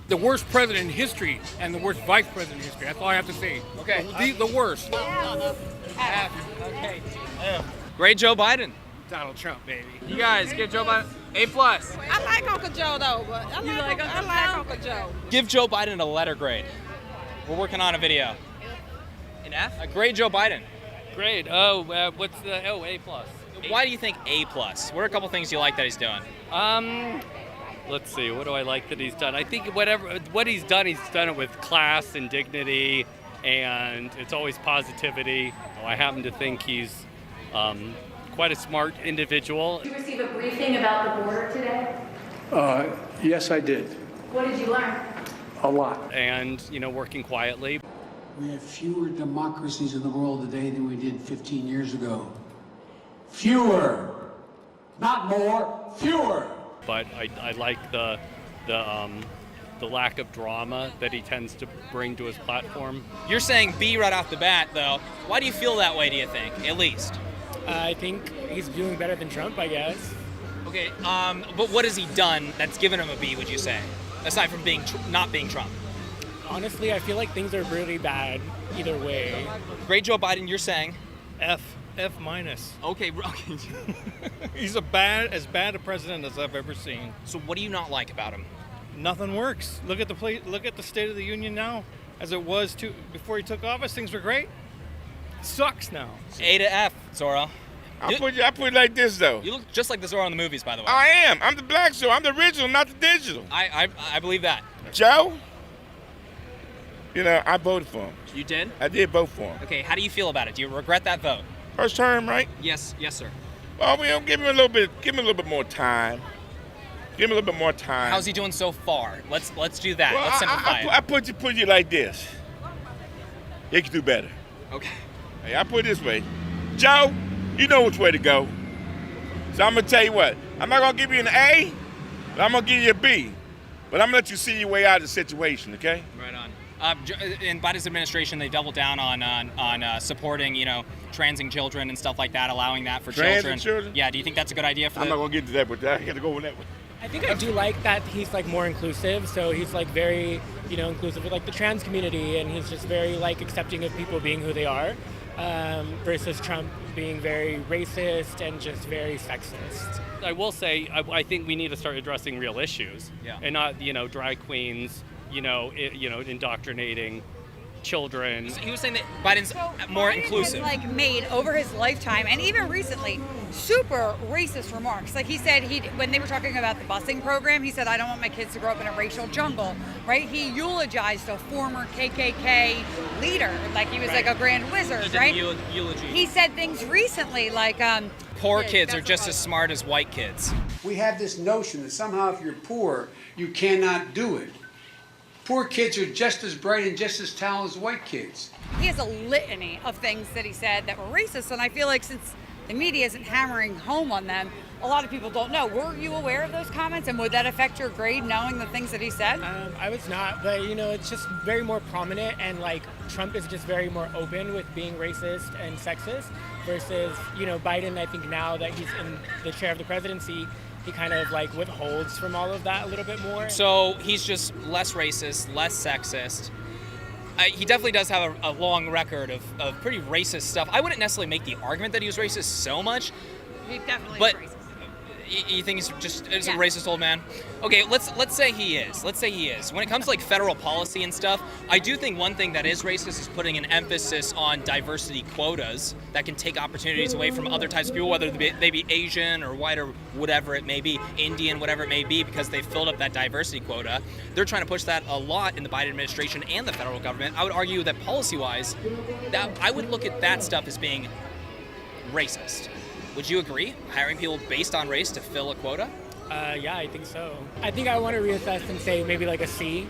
The worst president in history and the worst vice president in history. That's all I have to say. Okay. The worst. Okay. Great Joe Biden. Donald Trump, baby. You guys give Joe Biden A plus. I like Uncle Joe though, but I like Uncle Joe. Give Joe Biden a letter grade. We're working on a video. An F? Grade Joe Biden. Great. What's the A plus? Why do you think A plus? What are a couple things you like that he's doing? Let's see. What do I like that he's done? I think what he's done it with class and dignity, and it's always positivity. I happen to think he's quite a smart individual. Did you receive a briefing about the border today? Yes, I did. What did you learn? A lot. And, working quietly. We have fewer democracies in the world today than we did 15 years ago. Fewer. Not more, fewer. But I like the lack of drama that he tends to bring to his platform. You're saying B right off the bat, though. Why do you feel that way, do you think, at least? I think he's doing better than Trump, I guess. Okay, but what has he done that's given him a B, would you say? Aside from not being Trump. Honestly, I feel like things are really bad either way. Great Joe Biden, you're saying? F minus. Okay. He's as bad a president as I've ever seen. So what do you not like about him? Nothing works. Look at the State of the Union now, as it was before he took office. Things were great. Sucks now. A to F, Zorro. I put it like this though. You look just like the Zorro in the movies, by the way. I am. I'm the black Zorro. I'm the original, not the digital. I believe that. Joe, I voted for him. You did? I did vote for him. Okay, how do you feel about it? Do you regret that vote? First term, right? Yes, sir. Well, we'll give him a little bit more time. Give him a little bit more time. How's he doing so far? Let's do that. Well, Let's simplify it. I put you like this. He can do better. Okay. Hey, I put it this way. Joe, you know which way to go. So I'm gonna tell you what. I'm not gonna give you an A, but I'm gonna give you a B. But I'm gonna let you see your way out of the situation, okay? Right on. In Biden's administration, they doubled down on supporting, transing children and stuff like that, allowing that for children. Children? Yeah. Do you think that's a good idea for? I'm not gonna get to that, but I got to go with that one. I think I do like that he's like more inclusive, so he's like very, inclusive with like the trans community, and he's just very like accepting of people being who they are, versus Trump being very racist and just very sexist. I will say, I think we need to start addressing real issues, and not, drag queens, indoctrinating children. He was saying that Biden's more inclusive. Has, made over his lifetime and even recently super racist remarks. Like he said, when they were talking about the busing program, he said, "I don't want my kids to grow up in a racial jungle." Right? He eulogized a former KKK leader, like he was like a grand wizard. He did right? Eulogy. He said things recently like, "Poor kids are just as smart as white kids." We have this notion that somehow if you're poor, you cannot do it. Poor kids are just as bright and just as talented as white kids. He has a litany of things that he said that were racist, and I feel like since the media isn't hammering home on them, a lot of people don't know. Were you aware of those comments, and would that affect your grade, knowing the things that he said? I was not, but it's just very more prominent, and Trump is just very more open with being racist and sexist versus, Biden. I think now that he's in the chair of the presidency, he kind of withholds from all of that a little bit more. So he's just less racist, less sexist. He definitely does have a long record of pretty racist stuff. I wouldn't necessarily make the argument that he was racist so much. He definitely but is racist. You think he's just a racist old man? Okay, let's say he is. Let's say he is. When it comes to federal policy and stuff, I do think one thing that is racist is putting an emphasis on diversity quotas that can take opportunities away from other types of people, whether they be Asian or white or whatever it may be, Indian, whatever it may be, because they've filled up that diversity quota. They're trying to push that a lot in the Biden administration and the federal government. I would argue that policy-wise, that I would look at that stuff as being racist. Would you agree? Hiring people based on race to fill a quota? Yeah, I think so. I think I want to reassess and say maybe a C.